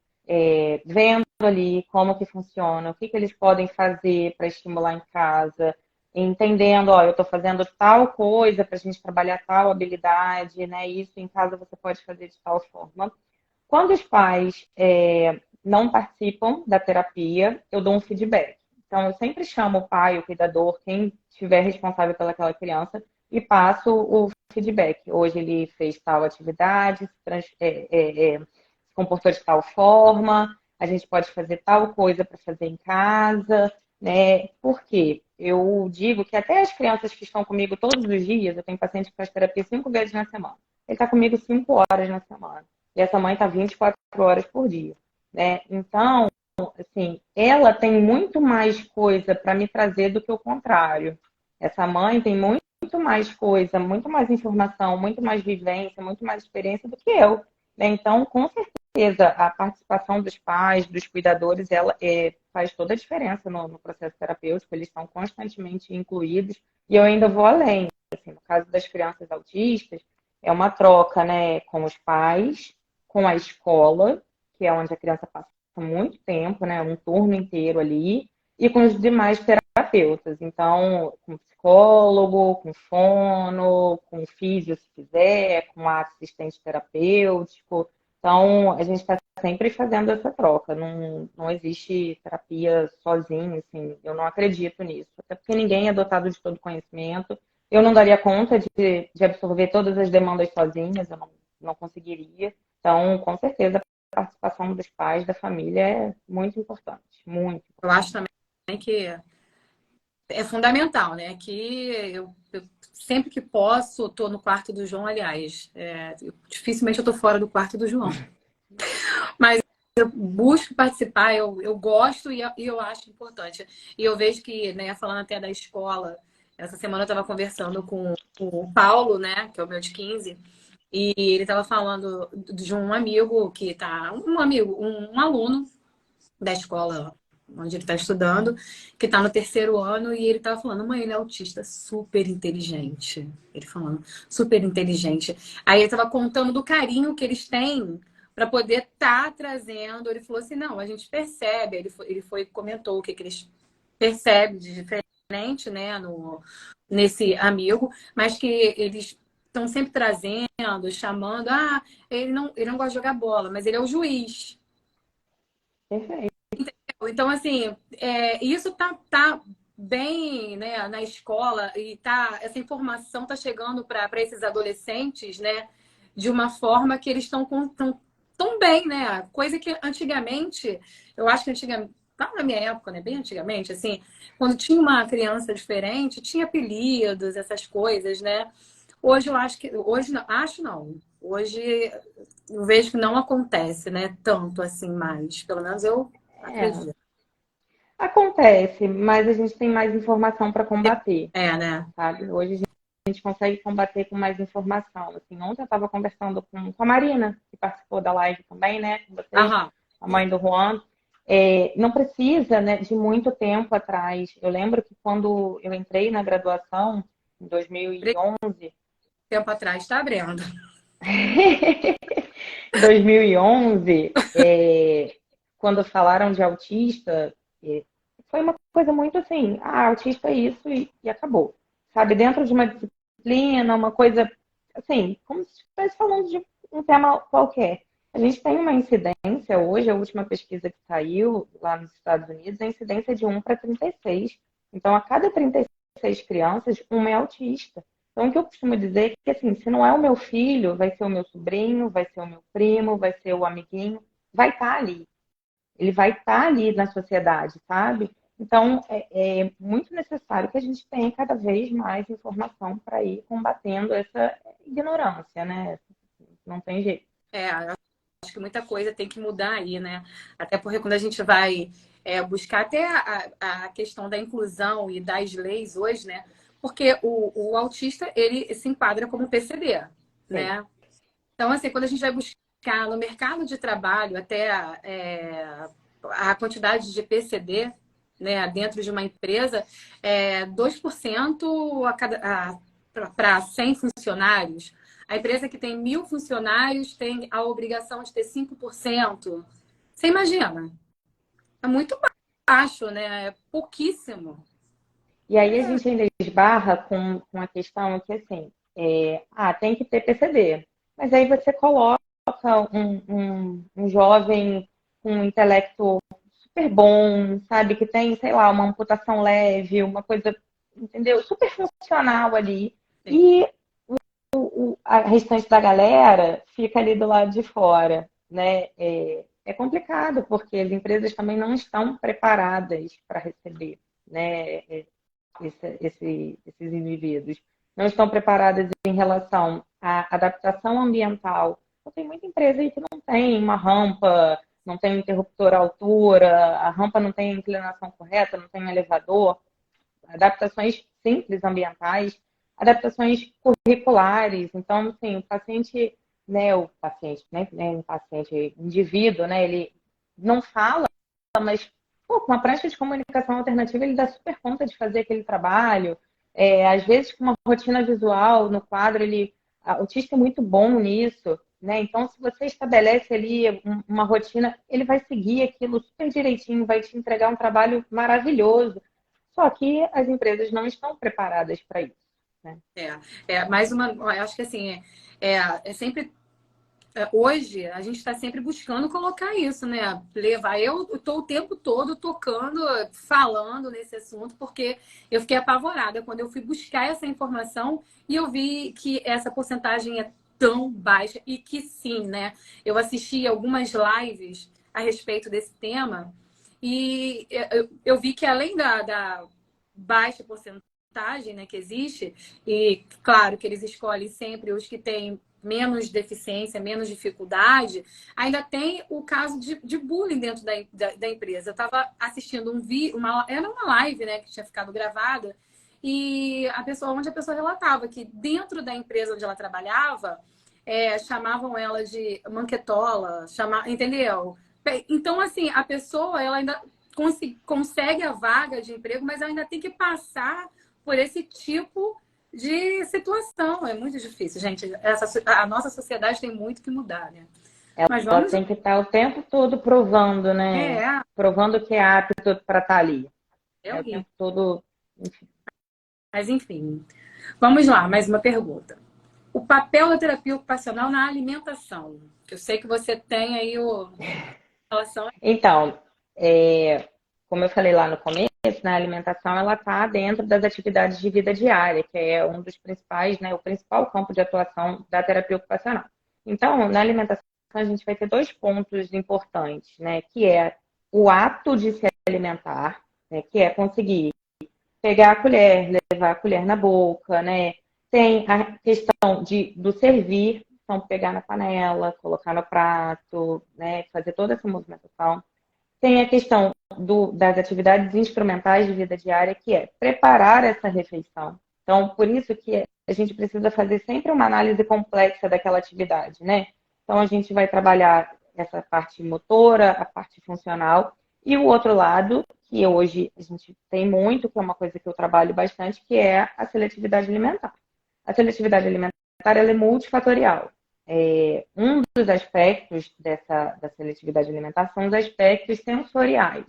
vendo ali como que funciona, o que que eles podem fazer para estimular em casa, entendendo, ó, eu estou fazendo tal coisa para a gente trabalhar tal habilidade, né? Isso em casa você pode fazer de tal forma. Quando os pais não participam da terapia, eu dou um feedback. Então, eu sempre chamo o pai, o cuidador, quem estiver responsável pelaquela criança, e passo o feedback. Hoje ele fez tal atividade, se comportou de tal forma, a gente pode fazer tal coisa para fazer em casa, né? Por quê? Eu digo que até as crianças que estão comigo todos os dias, eu tenho paciente que faz terapia 5 vezes na semana. Ele está comigo 5 horas na semana. E essa mãe está 24 horas por dia, né? Então, assim, ela tem muito mais coisa para me trazer do que o contrário. Essa mãe tem muito mais coisa, muito mais informação, muito mais vivência, muito mais experiência do que eu, né? Então, com certeza, a participação dos pais, dos cuidadores, ela faz toda a diferença no processo terapêutico. Eles são constantemente incluídos e eu ainda vou além. Assim, no caso das crianças autistas, é uma troca, né, com os pais, com a escola, que é onde a criança passa muito tempo, né, um turno inteiro ali, e com os demais terapeutas. Então, com psicólogo, com fono, com físio, se quiser, com assistente terapêutico. Então, a gente está sempre fazendo essa troca. Não existe terapia sozinho, assim. Eu não acredito nisso. Até porque ninguém é dotado de todo conhecimento. Eu não daria conta de absorver todas as demandas sozinhas, eu não conseguiria. Então, com certeza, a participação dos pais, da família é muito importante, muito Eu importante. acho também que é fundamental, né? Que eu sempre que posso, estou no quarto do João, aliás. Dificilmente eu estou fora do quarto do João. Mas eu busco participar, eu gosto e eu acho importante. E eu vejo que, né, falando até da escola, essa semana eu estava conversando com o Paulo, né, que é o meu de 15, e ele estava falando de um amigo que tá, um aluno da escola onde ele está estudando, que está no terceiro ano, e ele estava falando, mãe, ele é autista, super inteligente. Ele falando, super inteligente. Aí ele estava contando do carinho que eles têm para poder estar trazendo. Ele falou assim, não, a gente percebe. Comentou o que eles percebem de diferente, né, nesse amigo, mas que eles estão sempre trazendo, chamando, ele não gosta de jogar bola, mas ele é o juiz. Perfeito. Então, assim, isso tá bem, né, na escola e essa informação tá chegando para esses adolescentes, né, de uma forma que eles estão tão bem, né? Coisa que antigamente, eu acho que antigamente, lá na minha época, né, bem antigamente, assim, quando tinha uma criança diferente, tinha apelidos, essas coisas, né? Hoje eu acho que, hoje não, acho não. Hoje eu vejo que não acontece, né, tanto assim mais. Pelo menos eu É, acredito. acontece, mas a gente tem mais informação para combater, Né? sabe? Hoje a gente consegue combater com mais informação. Assim, ontem eu estava conversando com a Marina, que participou da live também, né, com vocês, Aham. a mãe do Juan. Não precisa, né, de muito tempo atrás. Eu lembro que quando eu entrei na graduação, em 2011, Tempo atrás, tá, Brenda? 2011, quando falaram de autista, foi uma coisa muito assim, autista é isso e acabou. Sabe, dentro de uma disciplina, uma coisa assim, como se estivesse falando de um tema qualquer. A gente tem uma incidência hoje, a última pesquisa que saiu lá nos Estados Unidos, a incidência é de 1 para 36. Então, a cada 36 crianças, uma é autista. Então, o que eu costumo dizer é que, assim, se não é o meu filho, vai ser o meu sobrinho, vai ser o meu primo, vai ser o amiguinho, vai estar ali. Ele vai estar ali na sociedade, sabe? Então, é muito necessário que a gente tenha cada vez mais informação para ir combatendo essa ignorância, né? Não tem jeito. Eu acho que muita coisa tem que mudar aí, né? Até porque quando a gente vai buscar até a questão da inclusão e das leis hoje, né? Porque o autista, ele se enquadra como PCD, Sim. né? Então, assim, quando a gente vai buscar no mercado de trabalho até a quantidade de PCD, né, dentro de uma empresa, 2% para 100 funcionários. A empresa que tem 1.000 funcionários tem a obrigação de ter 5%. Você imagina? É muito baixo, né? É pouquíssimo. E aí a gente ainda esbarra com a questão que, assim, tem que ter PCD. Mas aí você coloca um jovem com um intelecto super bom, sabe? Que tem, sei lá, uma amputação leve, uma coisa, entendeu? Super funcional ali. Sim. E a restante da galera fica ali do lado de fora, né? É complicado, porque as empresas também não estão preparadas para receber, né? Esses indivíduos. Não estão preparadas em relação à adaptação ambiental. Então, tem muita empresa aí que não tem uma rampa, não tem um interruptor à altura, a rampa não tem a inclinação correta, não tem um elevador. Adaptações simples ambientais, adaptações curriculares. Então, assim, o indivíduo, né, ele não fala, mas pô, com uma prancha de comunicação alternativa ele dá super conta de fazer aquele trabalho. Às vezes, com uma rotina visual no quadro, o autista é muito bom nisso. Né? Então, se você estabelece ali uma rotina, ele vai seguir aquilo super direitinho, vai te entregar um trabalho maravilhoso. Só que as empresas não estão preparadas para isso. Né? Mais uma. Eu acho que assim, é sempre. Hoje a gente está sempre buscando colocar isso, né? Levar. Eu estou o tempo todo tocando, falando nesse assunto, porque eu fiquei apavorada quando eu fui buscar essa informação e eu vi que essa porcentagem é tão baixa e que sim, né? Eu assisti algumas lives a respeito desse tema e eu vi que além da baixa porcentagem, né, que existe, e claro que eles escolhem sempre os que têm menos deficiência, menos dificuldade, ainda tem o caso de bullying dentro da empresa. Eu estava assistindo era uma live, né, que tinha ficado gravada, e onde a pessoa relatava que dentro da empresa onde ela trabalhava, chamavam ela de manquetola, entendeu? Então, assim, a pessoa ela ainda consegue a vaga de emprego, mas ela ainda tem que passar por esse tipo de situação. É muito difícil, gente. A nossa sociedade tem muito que mudar, né? Mas Ela vamos. tem que estar o tempo todo provando, né? É, Provando que é apto para estar ali. é O horrível. tempo todo. Enfim. Mas enfim. Vamos lá, mais uma pergunta. O papel da terapia ocupacional na alimentação. Eu sei que você tem aí relação. Então, como eu falei lá no começo, né, a alimentação ela está dentro das atividades de vida diária, que é um dos principais, né, o principal campo de atuação da terapia ocupacional. Então, na alimentação a gente vai ter dois pontos importantes, né, que é o ato de se alimentar, né, que é conseguir pegar a colher, levar a colher na boca, né? Tem a questão do servir, então pegar na panela, colocar no prato, né? Fazer toda essa movimentação. Tem a questão das atividades instrumentais de vida diária, que é preparar essa refeição. Então, por isso que a gente precisa fazer sempre uma análise complexa daquela atividade, né? Então, a gente vai trabalhar essa parte motora, a parte funcional, e o outro lado, que hoje a gente tem muito, que é uma coisa que eu trabalho bastante, que é a seletividade alimentar. A seletividade alimentar ela é multifatorial. Um dos aspectos da seletividade alimentar são os aspectos sensoriais,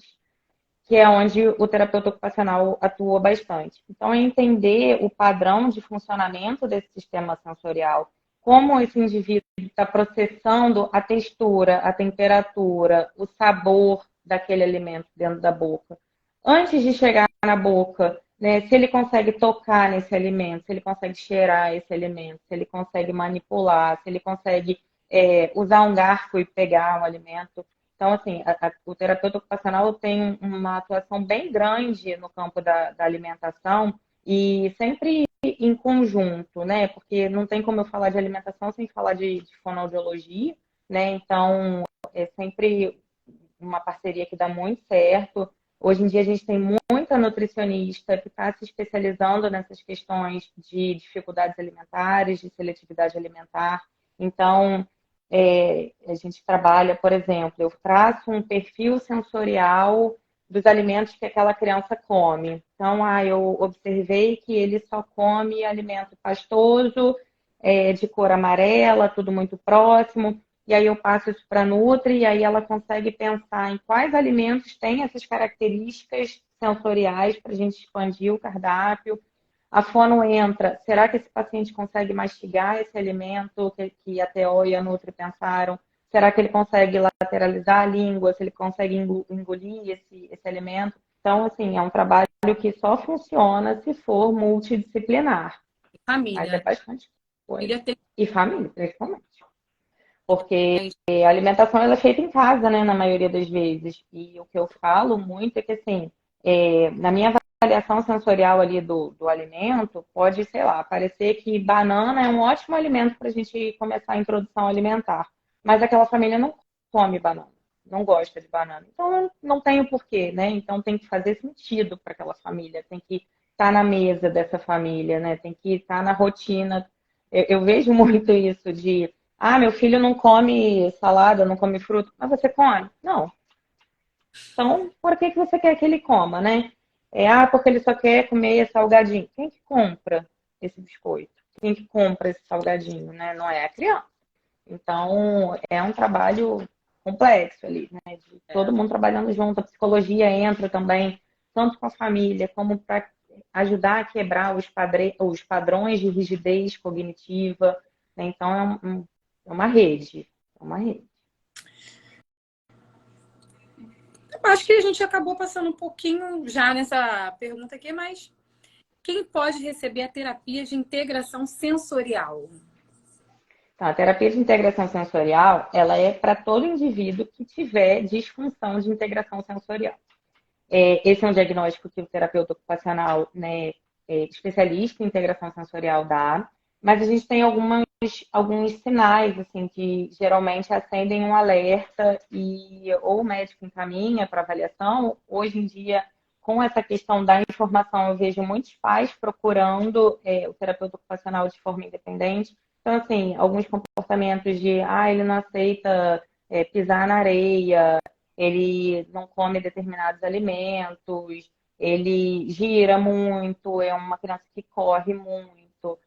que é onde o terapeuta ocupacional atua bastante. Então, é entender o padrão de funcionamento desse sistema sensorial, como esse indivíduo está processando a textura, a temperatura, o sabor daquele alimento dentro da boca. Antes de chegar na boca, né, se ele consegue tocar nesse alimento, se ele consegue cheirar esse alimento, se ele consegue manipular, se ele consegue usar um garfo e pegar um alimento. Então, assim, o terapeuta ocupacional tem uma atuação bem grande no campo da alimentação e sempre em conjunto, né? Porque não tem como eu falar de alimentação sem falar de fonoaudiologia, né? Então, é sempre uma parceria que dá muito certo. Hoje em dia a gente tem muita nutricionista que está se especializando nessas questões de dificuldades alimentares, de seletividade alimentar. Então, a gente trabalha, por exemplo, eu traço um perfil sensorial dos alimentos que aquela criança come. Então, eu observei que ele só come alimento pastoso, de cor amarela, tudo muito próximo. E aí eu passo isso para a Nutri e aí ela consegue pensar em quais alimentos têm essas características sensoriais para a gente expandir o cardápio. A fono entra, será que esse paciente consegue mastigar esse alimento que a TO e a Nutri pensaram? Será que ele consegue lateralizar a língua? Se ele consegue engolir esse alimento? Então, assim, é um trabalho que só funciona se for multidisciplinar. Mas é Família. bastante coisa. Família tem. E família, principalmente. Porque a alimentação ela é feita em casa, né, na maioria das vezes. E o que eu falo muito é que, assim, na minha avaliação sensorial ali do alimento, pode, sei lá, parecer que banana é um ótimo alimento para a gente começar a introdução alimentar. Mas aquela família não come banana, não gosta de banana. Então, não tem o porquê, né? Então, tem que fazer sentido para aquela família, tem que estar na mesa dessa família, né? Tem que estar na rotina. Eu vejo muito isso de meu filho não come salada, não come fruta, mas você come? Não. Então, por que você quer que ele coma, né? Porque ele só quer comer salgadinho. Quem que compra esse biscoito? Quem que compra esse salgadinho, né? Não é a criança. Então, é um trabalho complexo ali, né? De todo mundo trabalhando junto. A psicologia entra também, tanto com a família, como para ajudar a quebrar os padrões de rigidez cognitiva, né? Então, é uma rede. É uma rede. Eu acho que a gente acabou passando um pouquinho já nessa pergunta aqui, mas quem pode receber a terapia de integração sensorial? Então, a terapia de integração sensorial, ela é para todo indivíduo que tiver disfunção de integração sensorial. Esse é um diagnóstico que o terapeuta ocupacional, né, especialista em integração sensorial dá, mas a gente tem alguns sinais, assim, que geralmente acendem um alerta e ou o médico encaminha para avaliação. Hoje em dia, com essa questão da informação, eu vejo muitos pais procurando o terapeuta ocupacional de forma independente. Então, assim, alguns comportamentos de, ele não aceita pisar na areia, ele não come determinados alimentos, ele gira muito, é uma criança que corre muito,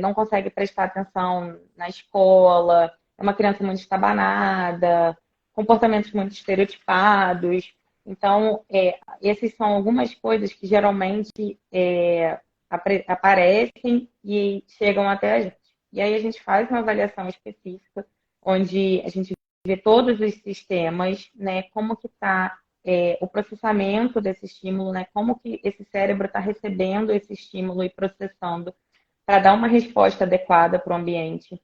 não consegue prestar atenção na escola, é uma criança muito estabanada, comportamentos muito estereotipados. Então, essas são algumas coisas que geralmente aparecem e chegam até a gente. E aí a gente faz uma avaliação específica, onde a gente ver todos os sistemas, né, como que está o processamento desse estímulo, né, como que esse cérebro está recebendo esse estímulo e processando para dar uma resposta adequada para o ambiente.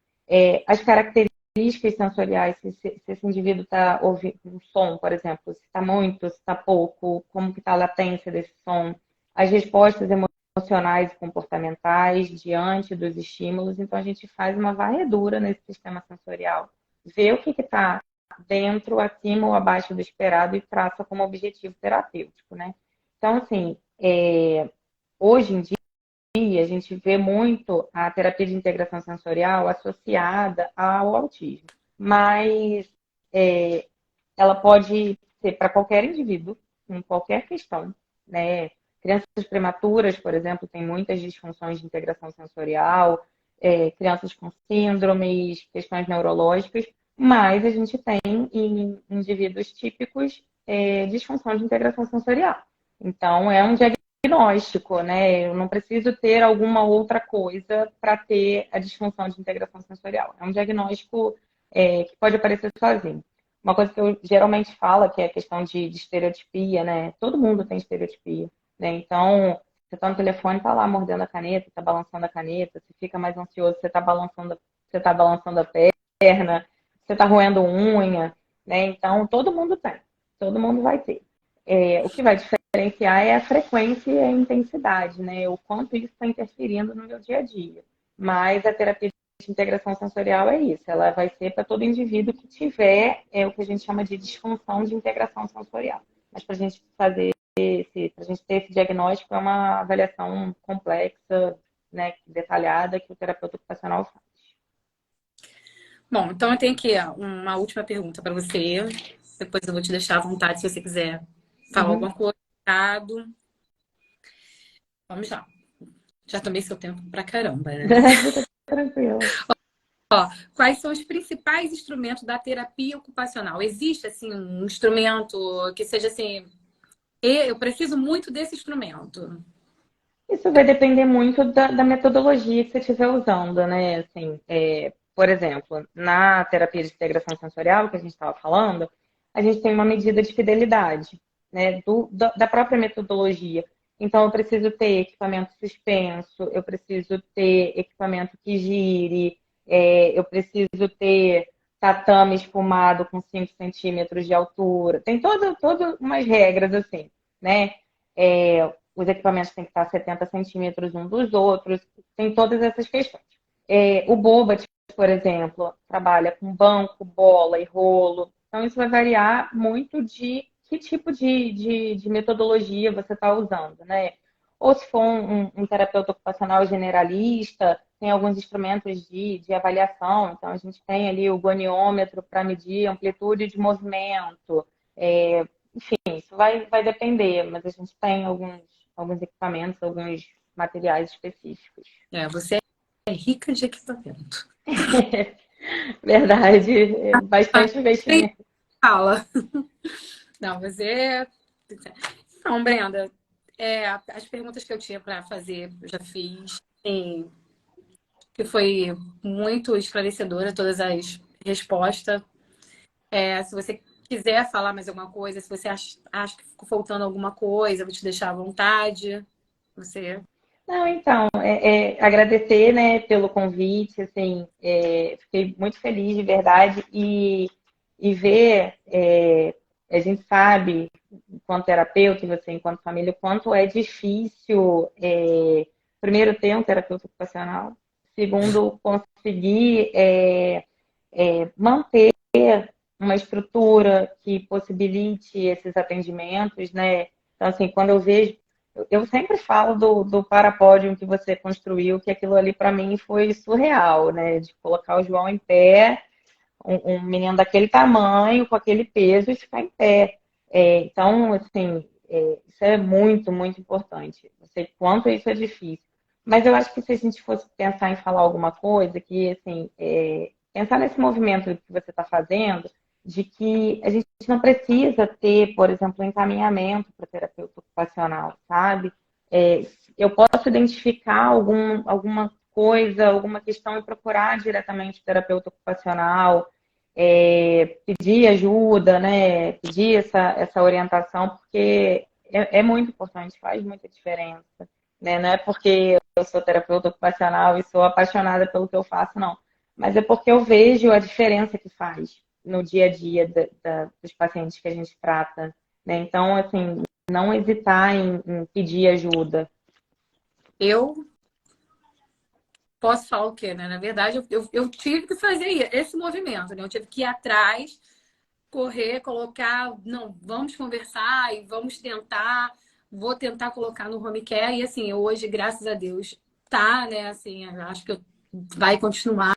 As características sensoriais, se esse indivíduo está ouvindo um som, por exemplo, se está muito, se está pouco, como que está a latência desse som, as respostas emocionais e comportamentais diante dos estímulos. Então, a gente faz uma varredura nesse sistema sensorial, vê o que está dentro, acima ou abaixo do esperado e traça como objetivo terapêutico, né? Então, assim, hoje em dia a gente vê muito a terapia de integração sensorial associada ao autismo, mas ela pode ser para qualquer indivíduo, com qualquer questão, né? Crianças prematuras, por exemplo, têm muitas disfunções de integração sensorial, crianças com síndromes, questões neurológicas, mas a gente tem em indivíduos típicos disfunção de integração sensorial. Então, é um diagnóstico, né? Eu não preciso ter alguma outra coisa para ter a disfunção de integração sensorial. É um diagnóstico que pode aparecer sozinho. Uma coisa que eu geralmente falo, que é a questão de estereotipia, né? Todo mundo tem estereotipia, né? Então, você está no telefone, está lá mordendo a caneta, está balançando a caneta, você fica mais ansioso, você está balançando a perna, você está roendo unha. né? Então, todo mundo tem, todo mundo vai ter. O que vai diferenciar é a frequência e a intensidade, né? O quanto isso está interferindo no meu dia a dia. Mas a terapia de integração sensorial é isso, ela vai ser para todo indivíduo que tiver o que a gente chama de disfunção de integração sensorial. Mas para a gente fazer para a gente ter esse diagnóstico é uma avaliação complexa, né, detalhada que o terapeuta ocupacional faz. Bom, então eu tenho aqui uma última pergunta para você. Depois eu vou te deixar à vontade se você quiser falar Uhum. alguma coisa. Recado. Vamos lá. Já tomei seu tempo pra caramba, né? Fica tranquilo. Quais são os principais instrumentos da terapia ocupacional? Existe, assim, um instrumento que seja assim, eu preciso muito desse instrumento. Isso vai depender muito da metodologia que você estiver usando, né? Assim, por exemplo, na terapia de integração sensorial que a gente estava falando, a gente tem uma medida de fidelidade, né? Da própria metodologia. Então, eu preciso ter equipamento suspenso, eu preciso ter equipamento que gire, eu preciso ter tatame espumado com 5 centímetros de altura. Tem todas umas regras, assim, né? Os equipamentos têm que estar a 70 centímetros um dos outros, tem todas essas questões. O Bobat, por exemplo, trabalha com banco, bola e rolo. Então, isso vai variar muito de que tipo de metodologia você está usando, né? Ou se for um terapeuta ocupacional generalista, tem alguns instrumentos de avaliação. Então, a gente tem ali o goniômetro para medir amplitude de movimento. Enfim, isso vai depender, mas a gente tem alguns equipamentos, alguns materiais específicos. Você é rica de equipamento. Verdade, bastante Nem investimento. fala. Não, você... Não, Brenda, as perguntas que eu tinha para fazer, eu já fiz. Sim, que foi muito esclarecedora todas as respostas. Se você quiser falar mais alguma coisa, se você acha que ficou faltando alguma coisa, eu vou te deixar à vontade. Você. Não, então, agradecer, né, pelo convite, assim, fiquei muito feliz de verdade e ver, a gente sabe, enquanto terapeuta e você enquanto família, o quanto é difícil, primeiro, ter um terapeuta ocupacional, segundo, conseguir manter uma estrutura que possibilite esses atendimentos, né? Então, assim, quando eu vejo, eu sempre falo do parapódio que você construiu, que aquilo ali para mim foi surreal, né? De colocar o João em pé, um menino daquele tamanho, com aquele peso e ficar em pé. Então, assim, isso é muito, muito importante. Eu sei quanto isso é difícil. Mas eu acho que se a gente fosse pensar em falar alguma coisa, que, assim, pensar nesse movimento que você está fazendo, de que a gente não precisa ter, por exemplo, um encaminhamento para terapeuta ocupacional, sabe? Eu posso identificar alguma coisa, alguma questão e procurar diretamente o terapeuta ocupacional, pedir ajuda, né? Pedir essa orientação, porque é muito importante, faz muita diferença. Né? Não é porque eu sou terapeuta ocupacional e sou apaixonada pelo que eu faço, não. Mas é porque eu vejo a diferença que faz no dia a dia dos pacientes que a gente trata. Né? Então, assim, não hesitar em pedir ajuda. Eu posso falar o quê, né? Na verdade, eu tive que fazer esse movimento, né? Eu tive que ir atrás, correr, colocar, não, vamos conversar e vamos tentar, vou tentar colocar no home care. E assim, hoje, graças a Deus, tá, né? Assim, eu acho que vai continuar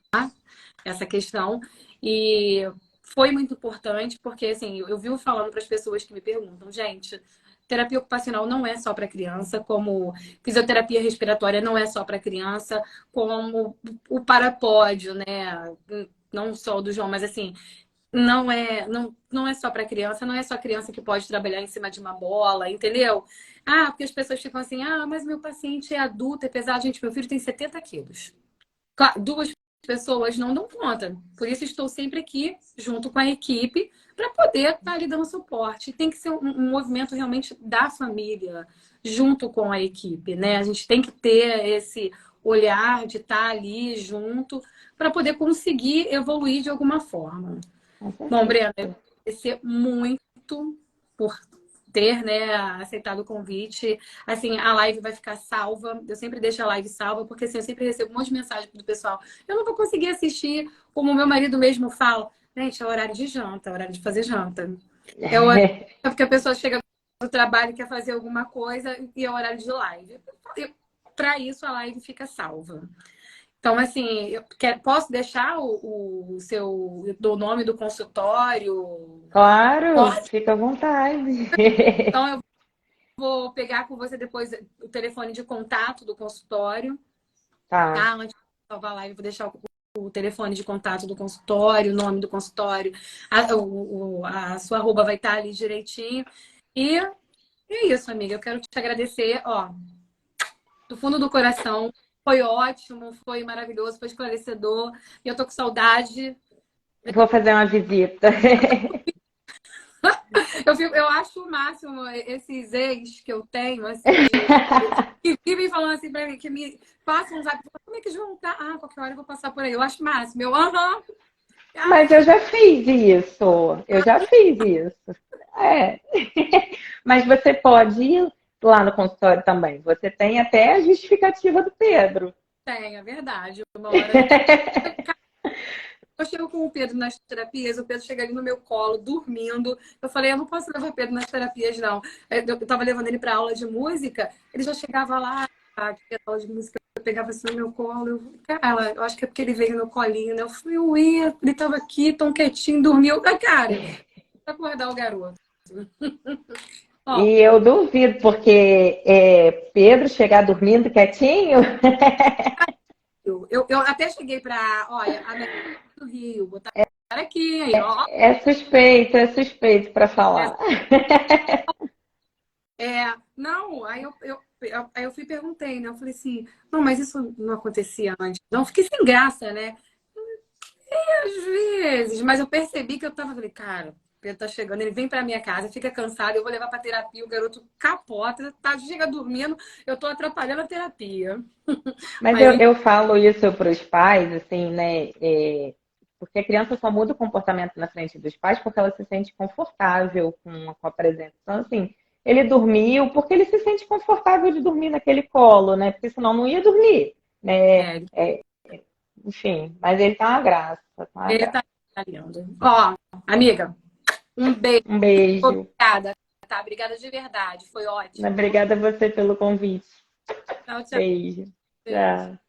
essa questão. E foi muito importante, porque assim, eu vivo falando para as pessoas que me perguntam, gente, terapia ocupacional não é só para criança, como fisioterapia respiratória não é só para criança, como o parapódio, né? Não só o do João, mas assim, não é só para criança, não é só criança que pode trabalhar em cima de uma bola, entendeu? Porque as pessoas ficam assim, mas meu paciente é adulto, é pesado. Gente, meu filho tem 70 quilos. Duas pessoas não dão conta. Por isso estou sempre aqui, junto com a equipe, para poder estar ali dando suporte. Tem que ser um movimento realmente da família, junto com a equipe, né? A gente tem que ter esse olhar de estar ali junto para poder conseguir evoluir de alguma forma. Com Bom, certeza. Brenda, agradecer muito por ter, né, aceitado o convite. Assim, a live vai ficar salva. Eu sempre deixo a live salva, porque assim, eu sempre recebo um monte de mensagem do pessoal. Eu não vou conseguir assistir, como o meu marido mesmo fala. Gente, é horário de janta, é horário de fazer janta. É horário porque a pessoa chega do trabalho e quer fazer alguma coisa e é horário de live. Para isso, a live fica salva. Então, assim, posso deixar o nome do consultório? Claro, Pode? fica à vontade. Então, eu vou pegar com você depois o telefone de contato do consultório, Tá. tá? Antes de salvar a live, eu vou deixar o telefone de contato do consultório, o nome do consultório, a sua arroba vai estar ali direitinho. E é isso, amiga. Eu quero te agradecer, ó, do fundo do coração. Foi ótimo, foi maravilhoso, foi esclarecedor. E eu tô com saudade. Vou fazer uma visita. Eu acho o máximo esses ex que eu tenho, assim, que vivem falando assim pra mim, que me passam um zap. Como é que eles vão estar? Ah, qualquer hora eu vou passar por aí. Eu acho o máximo. Mas eu já fiz isso. Eu já fiz isso. É. Mas você pode ir lá no consultório também. Você tem até a justificativa do Pedro. Tem, é verdade. Uma hora. Eu chego com o Pedro nas terapias, o Pedro chega ali no meu colo, dormindo. Eu falei, eu não posso levar o Pedro nas terapias, não. Eu tava levando ele para aula de música, ele já chegava lá, que aula de música, eu pegava assim no meu colo. Cara, eu acho que é porque ele veio no colinho, né? Eu fui, ué, ele tava aqui, tão quietinho, dormiu. Ah, cara, pra acordar o garoto. Ó, E eu duvido, porque Pedro chegar dormindo quietinho. eu até cheguei para, olha, a minha do Rio, botar aqui, aí, ó. É suspeito para falar. Não, aí eu fui e perguntei, né? Eu falei assim, não, mas isso não acontecia antes. Não, fiquei sem graça, né? Às vezes, mas eu percebi que eu tava, falei, cara, o Pedro tá chegando, ele vem pra minha casa, fica cansado, eu vou levar pra terapia, o garoto capota, tá, chega dormindo, eu tô atrapalhando a terapia. Mas Mas, eu falo isso para os pais, assim, né? Porque a criança só muda o comportamento na frente dos pais porque ela se sente confortável com a presença. Então, assim, ele dormiu porque ele se sente confortável de dormir naquele colo, né? Porque senão não ia dormir, né? é, Enfim, mas ele tá uma graça, tá uma ele graça. tá lindo. Ó, amiga, um beijo, Um beijo. obrigada, tá? Obrigada de verdade, foi ótimo. Obrigada a você pelo convite. Tchau, tchau. Beijo. Beijo. Tchau.